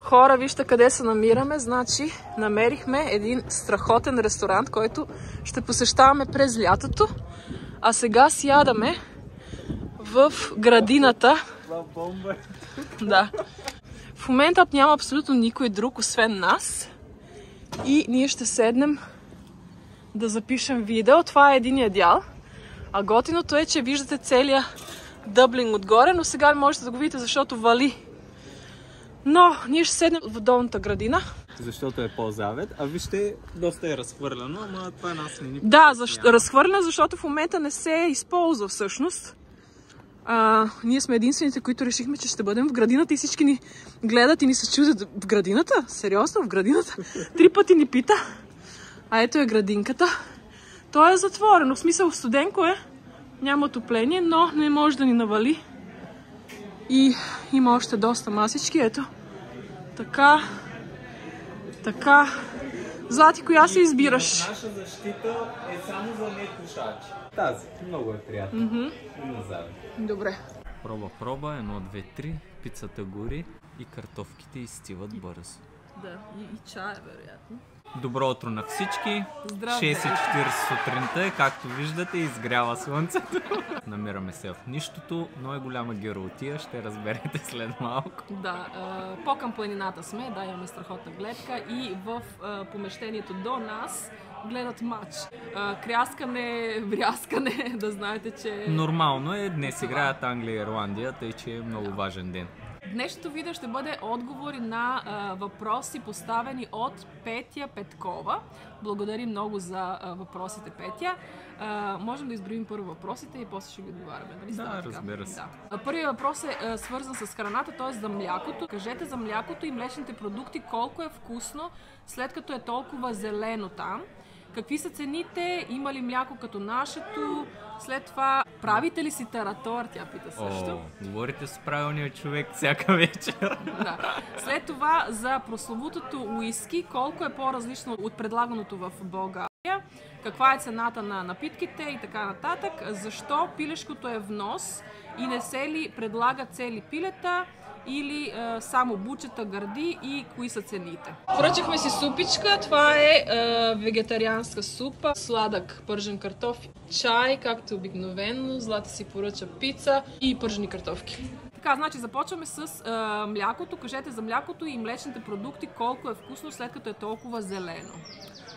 Хора, вижте къде се намираме. Значи, намерихме един страхотен ресторант, който ще посещаваме през лятото. А сега сядаме в градината. Да. В момента няма абсолютно никой друг, освен нас. И ние ще седнем да запишем видео. Това е единия дял. А готиното е, че виждате целия Дъблин отгоре, но сега не можете да го видите, защото вали. Но ние ще седнем в долната градина. Защото е по-завет, а вижте, доста е разхвърляно, ама това нас не ни... Да, разхвърляно, защото в момента не се използва всъщност. Ние сме единствените, които решихме, че ще бъдем в градината и всички ни гледат и ни се чудят. В градината? Сериозно? В градината? 3 пъти ни пита. А ето е градинката. То е затворено, в смисъл студенко е. Няма отопление, но не може да ни навали. И има още доста масички, ето. Така. Злати, коя се избираш? Наша защита е само за непушачи. Тази, много е приятна. Добре. Проба, 1, 2, 3, пицата гори и картофките изстиват бързо. Да, и чая, вероятно. Добро утро на всички. Здраве! 6:40 сутринта е, както виждате, изгрява слънцето. Намираме се в нищото, но е голяма героотия, ще разберете след малко. Да, по-към планината сме, да, имаме страхотна гледка и в помещението до нас гледат матч. Кряскане, бряскане, да знаете, че... Нормално е, днес играят Англия и Ирландия, тъй че е много важен ден. Днешното видео ще бъде отговори на въпроси, поставени от Петя Петкова. Благодарим много за въпросите, Петя. Можем да изброим първо въпросите и после ще ги отговаряме. Нали? Да, разбира се. Да. Първият въпрос е свързан с храната, т.е. за млякото. Кажете за млякото и млечните продукти колко е вкусно, след като е толкова зелено там. Какви са цените? Има ли мляко като нашето? След това, правите ли си таратор? Тя пита също. Говорите с правилния човек всяка вечер. Да. След това, за прословутото уиски, колко е по-различно от предлаганото в България? Каква е цената на напитките и така нататък? Защо пилешкото е внос и не се ли предлага цели пилета? Или само бучета, гърди и кои са цените. Поръчахме си супичка. Това е вегетарианска супа, сладък пържен картоф, чай, както обикновено. Злата си поръча пица и пържени картофки. Така, значи започваме с млякото. Кажете за млякото и млечните продукти колко е вкусно, след като е толкова зелено.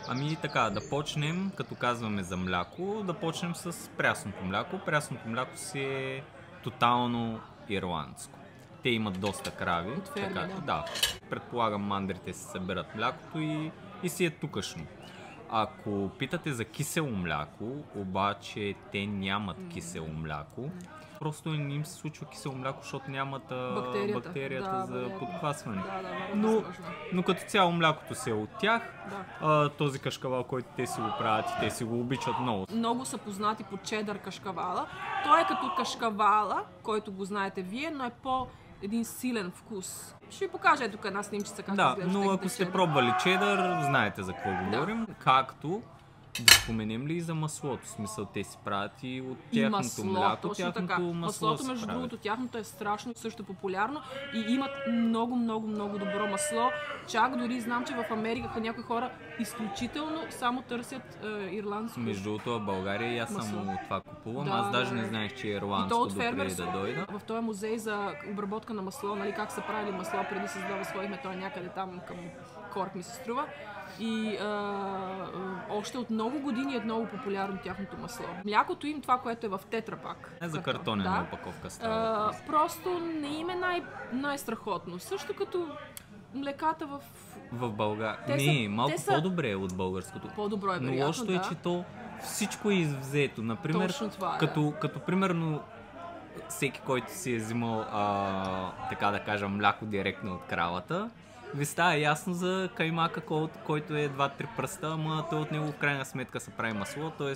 Ами така, да почнем, като казваме за мляко, да почнем с прясното мляко. Прясното мляко си е тотално ирландско. Те имат доста крави. Така, да. Предполагам, мандрите се събират млякото и си е тукашно. Ако питате за кисело мляко, обаче те нямат кисело мляко. Просто не им се случва кисело мляко, защото нямат бактерията за подхвасване. Но като цяло млякото се е от тях. Да. Този кашкавал, който те си го правят и те си го обичат много. Много са познати по чедър кашкавала. Той е като кашкавала, който го знаете вие, но е един силен вкус. Ще ви покажа тук една снимчица как изглежда. Да, но ако сте пробвали чедър, знаете за какво говорим. Както да споменем ли и за маслото? В смисъл, те си правят и от тяхното мляко, тяхното маслото, между другото, тяхното е страшно също популярно и имат много добро масло. Чак дори знам, че в Америка някои хора изключително само търсят ирландско. Между другото, в България и аз само това купувам. Аз даже не знаех, че е ирландско допреди да дойда. В този музей за обработка на масло, нали, как са правили масло преди се създава своите, той някъде там към Корк ми се струва. И още от много години е много популярно тяхното масло. Млякото им, това, което е в тетрапак. Не за картонена опаковка става. Просто не им е най-страхотно. Също като млеката в България. Малко по-добре е от българското. По-добро е, вероятно, но лошото е, че то всичко е извзето. Например, като примерно всеки, който си е взимал, така да кажа, мляко директно от кравата, ви става ясно за каймака, който е 2-3 пръста, ама той от него в крайна сметка се прави масло, т.е.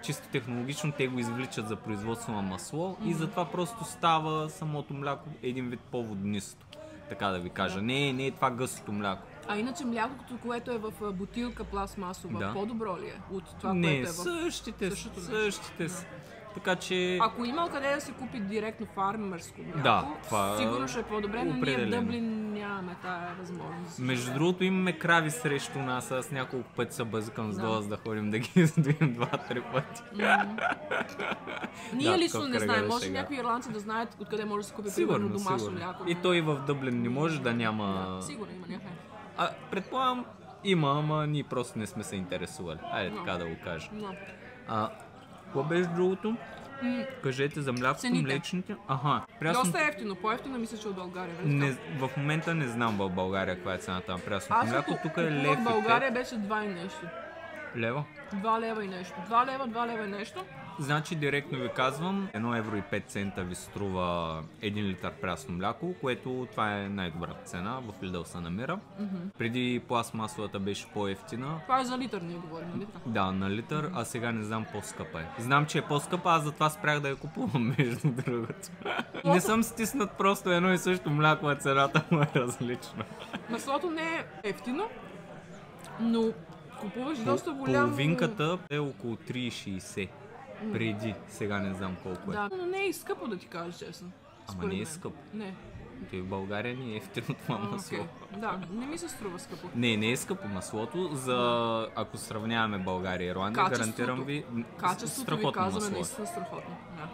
чисто технологично те го извличат за производство на масло и затова просто става самото мляко един вид по-воднисто, така да ви кажа. Не е това гъстото мляко. А иначе млякото, което е в бутилка пластмасова, по-добро ли е от това, не, което е в... същите са. Така че... Ако има къде да се купи директно фармерско мляко, да, това сигурно ще е по-добре, но ние в определено. Дъблин нямаме тая възможност. Между другото имаме крави срещу нас, аз няколко пъти се бъзикам с Доаз да ходим да ги издуем 2-3 пъти. Ние Да, лично такъв не знаем, кръга може сега. някакви ирландци да знаят откъде може да се купи примерно домашно мляко. И той в Дъблин не може да няма... Сигурно има някъде. Предполагам, има, ама ние просто не сме се интересували. Айде така да го кажа. Какво беше другото? Кажете за млякото, Цените. млечните. Доста ефтино, по-ефтино мисля, че от България. В момента не знам в България каква е цената на прясното мляко. Тук е лев в България беше 2 и нещо. Лева? 2 лева и нещо. 2 лева и нещо. Значи директно ви казвам, 1,05 евро ви струва 1 литър прясно мляко, което това е най-добрата цена, в Lidl се намира. Преди пластмасовата беше по-ефтина. Това е за литър, ние говорим, нали така? Да, на литър, а сега не знам по-скъпа е. Знам, че е по-скъпа, аз затова спрях да я купувам, между другото. Не съм стиснат просто едно и също мляко, а цената му е различна. Маслото не е ефтино, но купуваш доста голямо... Половинката е около 3,60. Преди, сега не знам колко е. Да, но не е и скъпо да ти кажа честно. Ама не е скъпо. Не. Той в България не е ефтино това масло. Да, не ми се струва скъпо. Не е скъпо маслото. Ако сравняваме България и Ирландия, гарантирам ви качеството ви казваме наистина страхотно. Да.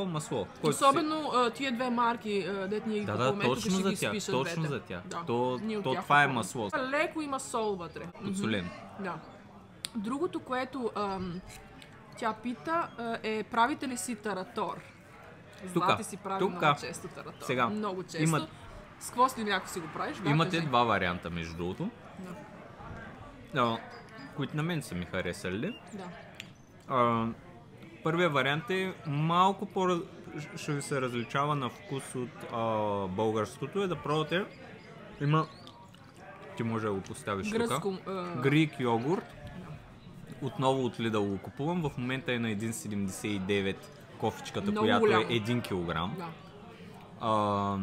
Масло. Особено тия две марки, дет ние ги купуваме, тук ще ги спишат точно за тях. Да. То това е масло. Леко има сол вътре. Подсолено. Да. Другото, което тя пита е, правите ли си таратор? Злати си прави много често таратор. Сега, много често. С какво си мляко си го правиш? Имате два варианта между другото. Които на мен са ми харесали. Да. Първият вариант е малко ще ви се различава на вкус от българското, е да пробвате. Ти може да го поставиш тук. Грик йогурт. Отново от Lidl го купувам. В момента е на 1,79 кофичката, много която голямо. Е 1 кг. Да.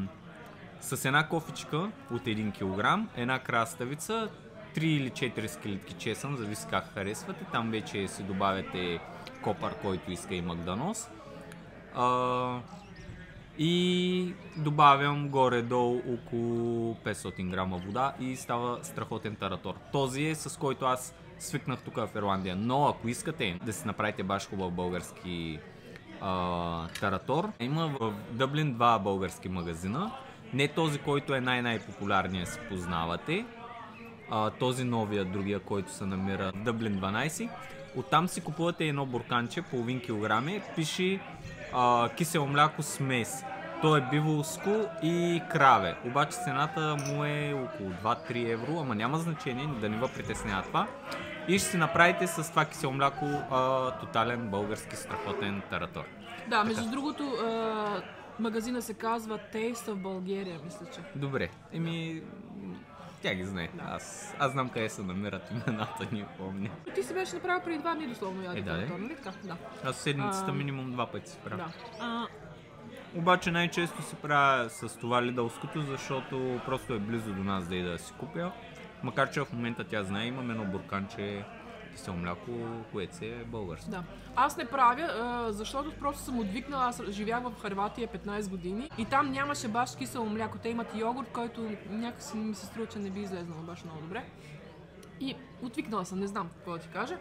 С една кофичка от 1 кг, една краставица, 3 или 4 скелетки чесън, зависи как харесвате. Там вече си добавяте копър, който иска и магданоз. И добавям горе-долу около 500 грама вода и става страхотен таратор. Този е с който аз свикнах тук в Ирландия. Но ако искате да си направите баш хубав български таратор, има в Дъблин 2 български магазина. Не този, който е най-популярният, си познавате. Този новия, другия, който се намира в Дъблин 12. Оттам си купувате едно бурканче, половин килограми, пише кисело мляко смес. То е биволско и краве. Обаче цената му е около 2-3 евро, ама няма значение, да не ви притеснява това. И ще си направите с това кисело мляко тотален български страхотен таратор. Да, между другото, магазина се казва Taste в България, мисля, че. Добре, тя ги знае. Да. Аз знам къде се намират имената, ни помня. Ти си беше направил преди 2 дни дословно яде таратор, нали така? Да. Аз седмицата минимум 2 пъти си правя. Да. Обаче най-често си правя с това лидълското, защото просто е близо до нас да си купя. Макар че в момента тя знае, имам едно бурканче кисело мляко, което си е българско. Да. Аз не правя, защото просто съм отвикнала, аз живях в Хърватия 15 години и там нямаше баш кисело мляко. Те имат йогурт, който някакси ми се струва, че не би излезнал баш много добре. И отвикнала съм, не знам какво да ти кажа.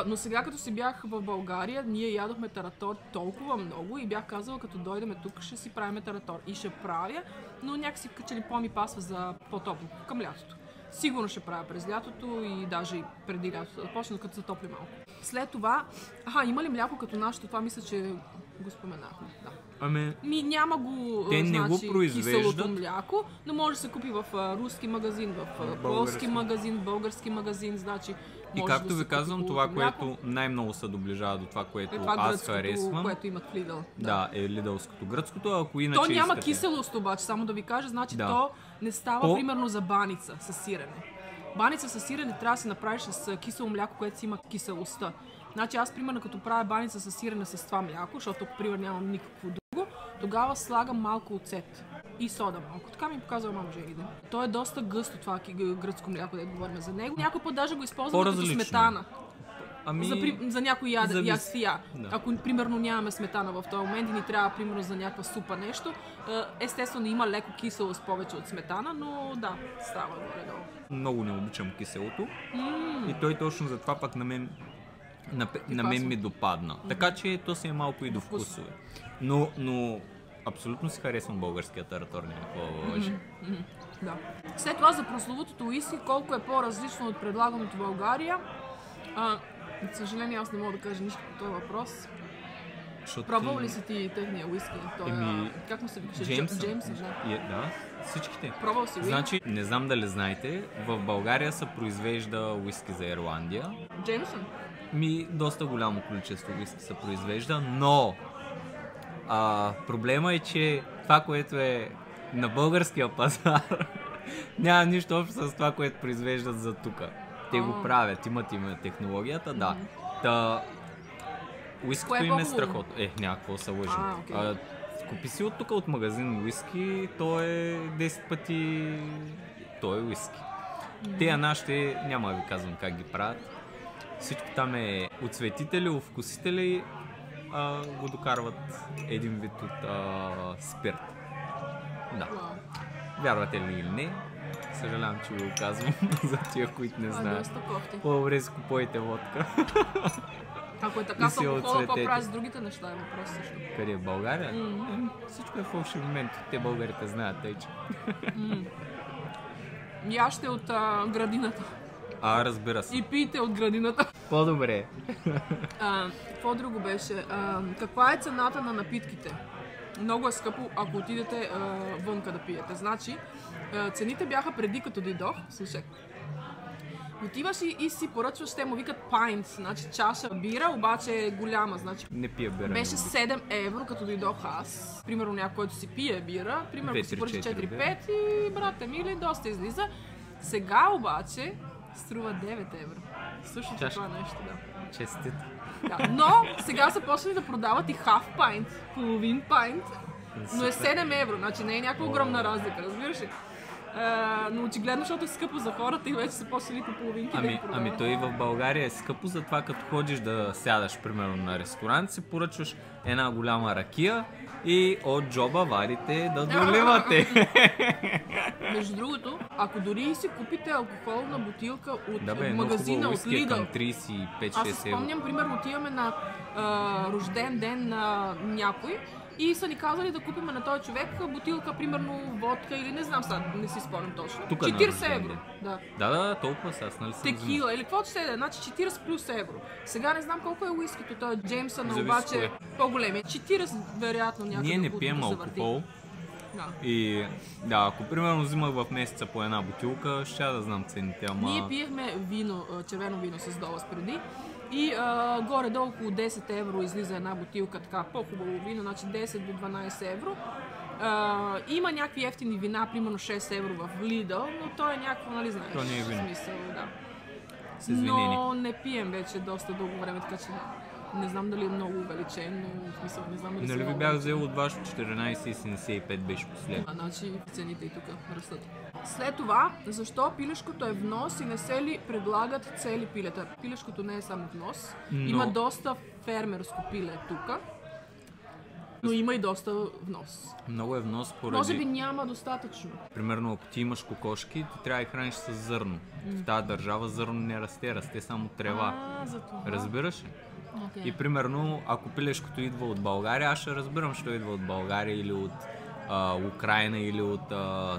Но сега като си бях в България, ние ядохме таратор толкова много и бях казала, като дойдем тук ще си правим таратор. И ще правя, но някакси че ли по-ми пасва за по-топло, към лятото. Сигурно ще правя през лятото и даже и преди лятото, да почна като се топли малко. След това, има ли мляко като нашето? Това мисля, че го споменахме. Да. Няма го, те не го произвеждат. Киселото мляко, но може да се купи в руски магазин, в полски магазин, български магазин, значи. И както ви казвам, това, което най-много се доближава до това, което аз харесвам. Което имат в Lidl. Да, е лидълското гръцкото, ако иначе то няма искате. киселост обаче, само да ви кажа, значи то не става примерно за баница с сирене. Баница с сирене трябва да се направиш с кисело мляко, което си има киселостта. Значи аз примерно като правя баница с сирене с това мляко, защото ако примерно нямам никакво друго, тогава слагам малко оцет и сода малко. Така ми показва мама Жегиде. То е доста гъсто това гръцко мляко, да говорим за него. Някой път даже го използвам като сметана. За някой ястия. Да. Ако, примерно, нямаме сметана в този момент и ни трябва, примерно, за някаква супа нещо, естествено има леко киселост повече от сметана, но да, става горе-долу. Много не обичам киселото. И той точно за това пък на мен ми допадна. Така че то си е малко и до вкусове. Но абсолютно си харесвам българския таратор, някаква лъжа. Да. След това за прословутото уиски, колко е по-различно от предлаганото в България. За съжаление, аз не мога да кажа нищо по този въпрос. Пробвал ли си ти техния уиски? Как му се викаше? Джеймсън, да, всичките. Пробвал си го? Значи, не знам дали знаете, в България се произвежда уиски за Ирландия. Джеймсън? Доста голямо количество уиски се произвежда, но проблема е, че това, което е на българския пазар, няма нищо общо с това, което произвеждат за тука. Те го правят, имат технологията, да. Уискито им е страхотно. Някакво се лъжим. Купи си от тук от магазин уиски, то е 10 пъти той е уиски. Те нашите, няма да ви казвам как ги правят. Всичко там е оцветители, овкусители, го докарват един вид от спирт. Да. Вярвате ли или не? Съжалявам, че ви го казвам за тия, които не знаят. По-добре си купуйте водка. Ако е така с алкохола, какво правиш с другите неща? Е въпрос също. Къде? В България? Всичко е фалшив момент. Те българите знаят, тъй че. Яще от градината. Разбира се. И пийте от градината. По-добре. Какво друго беше? Каква е цената на напитките? Много е скъпо, ако отидете вънка да пиете. Значи, цените бяха преди като дойдох. Слушай. Отиваш и си поръчваш, те му викат pint, значи чаша бира, обаче е голяма, значи не пия бира. Беше 7 евро, като дойдох аз. Примерно някой, който си пие бира, примерно ако си поръча 4-5 и брате мили, доста излиза. Сега обаче струва 9 евро. Слушайте това нещо, да. Честит. Да, но сега са почнали да продават и half pint, половин pint, но е 7 евро, значи не е някаква огромна разлика, разбираш ли? Но очигледно, защото е скъпо за хората и вече са почнали по половинки да ги продават. Той в България е скъпо, затова като ходиш да сядаш, примерно на ресторант, си поръчваш една голяма ракия и от джоба вадите да доливате. Между другото, ако дори си купите алкохолна бутилка от магазина, от Lidl, 35-6 аз спомням, примерно отиваме на рожден ден на някой и са ни казали да купим на този човек бутилка, примерно водка или не знам сега, не си спомням точно. 40 евро. Да, толкова са, нали съм текила или каквото ще е, значи 40 плюс евро. Сега не знам колко е уискито, той е Джеймсън, обаче по-големи. 40 вероятно някъде. Ние не пием алкохол. И ако примерно взимах в месеца по една бутилка, ще да знам цените, ама... Ние пиехме вино, червено вино с долас преди. И горе-долу около 10 евро излиза една бутилка, така по-хубаво вино, значи 10 до 12 евро. Има някакви ефтини вина, примерно 6 евро в Lidl, но то е някакво, нали знаеш, то не е вино. Смисъл, да. Но не пием вече доста дълго време, така че не знам дали е много увеличен, но в смисъл не знам дали нали ви бях взел от вашето 14,75 беше последно. Значи цените и тук растат. След това, защо пилешкото е внос и не се ли предлагат цели пилета? Пилешкото не е само внос. Има доста фермерско пиле тук, но има и доста внос. Много е внос поради... Може би няма достатъчно. Примерно, ако ти имаш кокошки, ти трябва да храниш с зърно. В тази държава зърно не расте само трева. Разбираш ли? Okay. И примерно, ако пилешкото идва от България, аз ще разбирам, що идва от България или от Украина, или от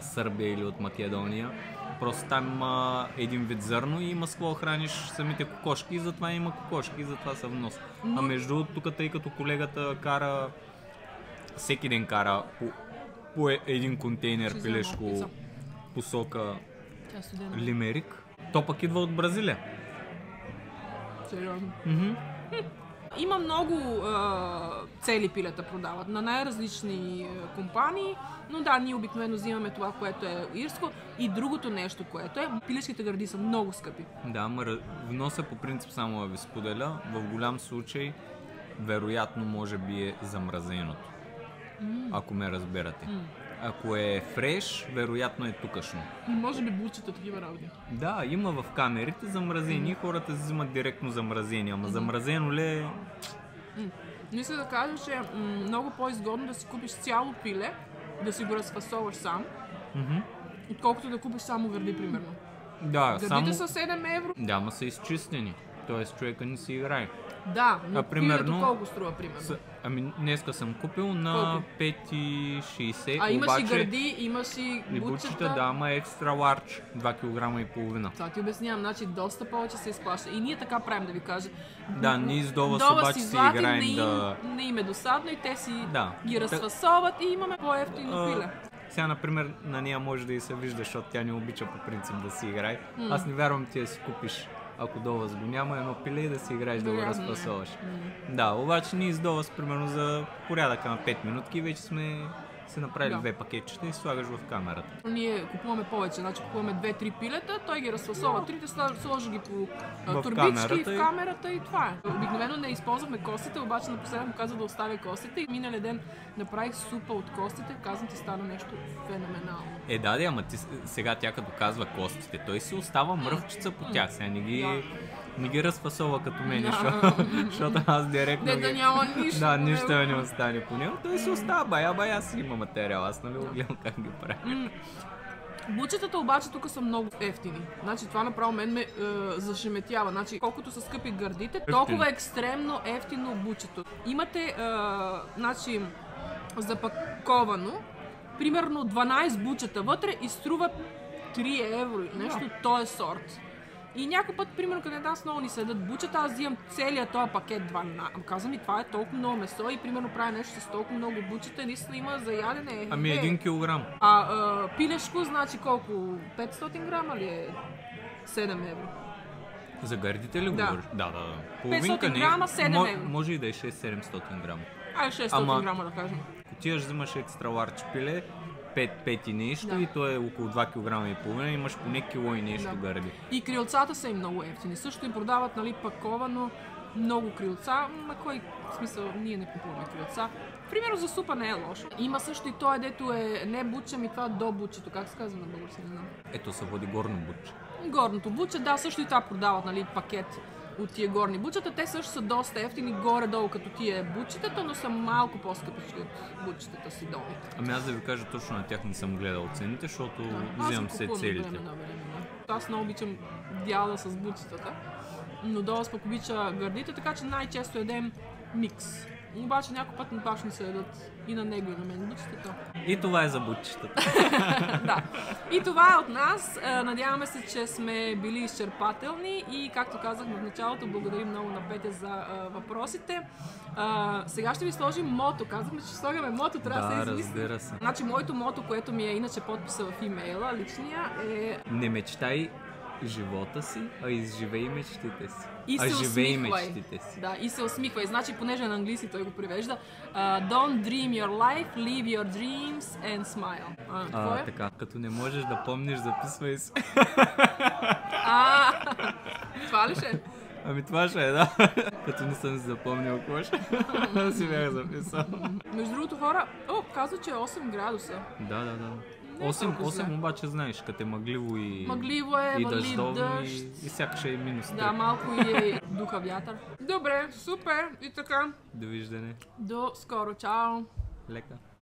Сърбия, или от Македония. Просто там има един вид зърно и има с какво храниш самите кокошки и затова има кокошки и затова са внос. А между другото, тук, тъй като колегата кара, всеки ден кара по един контейнер пилешко посока Лимерик, то пък идва от Бразилия. Сериозно? Има много цели пилета продават на най-различни компании, но да, ние обикновено взимаме това, което е ирско. И другото нещо, което е, пилешките гърди са много скъпи. Да, вноса по принцип само да ви споделя, в голям случай вероятно може би е замразеното, ако ме разбирате. Ако е фреш, вероятно е тукашно. Може би бучета такива работи. Да, има в камерите замразени, хората си взимат директно замразени, ама замразено ли е... Мисля да кажа, че е много по-изгодно да си купиш цяло пиле, да си го разфасоваш сам, отколкото да купиш само гърди, примерно. Да, Гърдите са 7 евро. Да, ма са изчистени. Тоест човека не си играе. Да, но примерно, пилето колко струва, примерно? Ами днеска съм купил на 5,60. А имаш обаче, и гърди, имаш и бучета. Да, ама екстра ларч, 2 кг и половина. Това ти обяснявам, значи доста повече се изплаща. И ние така правим, да ви кажа. Да, ние с Дова обаче си играем да... Не им е досадно и те си да. ги разфасоват и имаме по-ефтино пиле. Сега, например, на нея може да и се вижда, защото тя не обича по принцип да си играе. Аз не вярвам ти да си купиш, ако Довас го няма, едно пиле и да си играеш да го разпасоваш. Да, обаче ние с Довас, примерно за порядъка на 5 минутки, вече сме се направили 2 пакетчета и слагаш в камерата. Ние купуваме повече, значи купуваме 2-3 пилета, той ги разфасова, трите сложи ги по турбички в камерата и това е. Обикновено не използвахме костите, обаче напоследък му каза да оставя костите и миналия ден направих супа от костите, казвам ти стана нещо феноменално. Да, ама сега тя като казва костите, той си остава мръвчица по тях, сега не ги разфасова като мен, защото аз директно... Да няма нищо. Да, нищо не остане по него. Той си остава, бая си има материал, аз нали гледам как ги правя. Бучетата обаче тук са много ефтини. Значи това направо мен ме зашеметява. Значи колкото са скъпи гърдите, толкова екстремно ефтино бучето. Имате, значи, запаковано, примерно 12 бучета вътре и струва 3 евро. Нещо този сорт. И някой път, примерно, къде нас много ни седат бучета, аз взимам целият този пакет 12. Казвам и това е толкова много месо и примерно правя нещо с толкова много бучета, наистина има за ядене. Ами 1 килограм. Пилешко, значи колко? 500 грама ли е 7 евро? За гърдите ли говориш? Да. Половинка 500 грама, 7 евро. Може и да е 6-700 грама. 600 грама да кажем. Отиваш, взимаш екстра ларч пиле, 5 и нещо и то е около 2 кг и половина, имаш поне кило и нещо гърди. И крилцата са и много ефтини. Също им продават, нали, паковано много крилца. На кой смисъл ние не купуваме крилца? Примерно за супа не е лошо. Има също и той, дето е не буча, ми това до бучето. Как се казва на български? Не знам. Ето се води горно буче. Горното буче, да, също и това продават, нали, пакет от тия горни бучета. Те също са доста ефтини, горе-долу като тия бучетата, но са малко по-скъпи от бучетата си долу. Ами аз да ви кажа, точно на тях не съм гледал цените, защото вземам се целите. Аз много обичам дяла с бучетата, но Довас пък обича гърдите, така че най-често ядем микс. Обаче някой път баш не се ядат и на него и на мен бучетата. И това е за бучетата. Да. И това е от нас. Надяваме се, че сме били изчерпателни и както казахме в началото, благодарим много на Петя за въпросите. Сега ще ви сложим мото. Казахме, че ще слагаме мото, трябва да се измисли. Разбира се. Значи моето мото, което ми е иначе подписа в имейла, личния е... Не мечтай живота си, а изживей мечтите си. И се живей усмихвай. мечтите си. Да, и се усмихвай. Значи, понеже на английски той го привежда, don't dream your life, live your dreams and smile. Така, като не можеш да помниш, записвай се. Това ли ще? Ами това ще е, да. Като не съм си запомнил какво ще. си бях записал. Между другото, хора, казва, че е 8 градуса. Да. 8 обаче знаеш, като е мъгливо и... Мъгливо е, и вали дъждовно дъжд. И сякаш е минус 3. Да, малко и е духа вятър. Добре, супер. И така. Довиждане. До скоро. Чао. Лека.